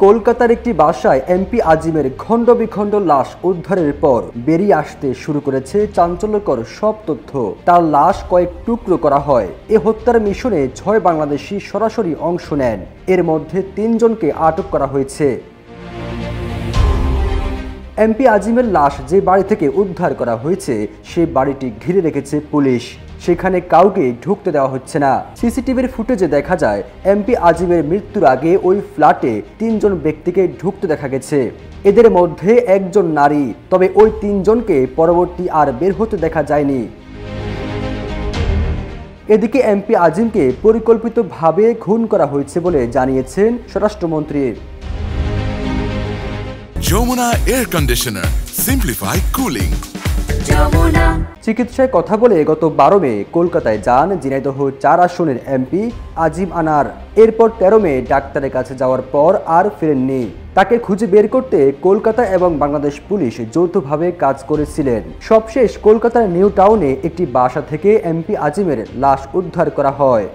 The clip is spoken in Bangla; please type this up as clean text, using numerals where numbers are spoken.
কলকাতার একটি বাসায় এমপি আজিমের খণ্ড বিখণ্ড লাশ উদ্ধারের পর বেরিয়ে আসতে শুরু করেছে চাঞ্চল্যকর সব তথ্য। তার লাশ কয়েক টুকরো করা হয়। এ হত্যার মিশনে ৬ বাংলাদেশি সরাসরি অংশ নেন। এর মধ্যে ৩ জনকে আটক করা হয়েছে। এমপি আজিমের লাশ যে বাড়ি থেকে উদ্ধার করা হয়েছে সেই বাড়িটি ঘিরে রেখেছে পুলিশ। সেখানে কাউকে ঢুকতে দেওয়া হচ্ছে না। সিসিটিভির ফুটেজে দেখা যায় এমপি আজিমের মৃত্যুর আগে ওই ফ্ল্যাটে ৩ জন ব্যক্তিকে ঢুকতে দেখা গেছে। এদের মধ্যে একজন নারী, তবে ওই ৩ জনকে পরবর্তী আর বের হতে দেখা যায়নি। এদিকে এমপি আজিমকে পরিকল্পিতভাবে খুন করা হয়েছে বলে জানিয়েছেন স্বরাষ্ট্রমন্ত্রী। Jamuna air conditioner, simplify cooling. চিকিৎসায় কথা বলে গত ১২ মে কলকাতায় যান ঝিনাইদহ ৪ আসনের এমপি আজিম আনার। এরপর ১৩ মে ডাক্তারের কাছে যাওয়ার পর আর ফেরেননি। তাকে খুঁজে বের করতে কলকাতা এবং বাংলাদেশ পুলিশ যৌথভাবে কাজ করেছিলেন। সবশেষ কলকাতার নিউ টাউনে একটি বাসা থেকে এমপি আজিমের লাশ উদ্ধার করা হয়।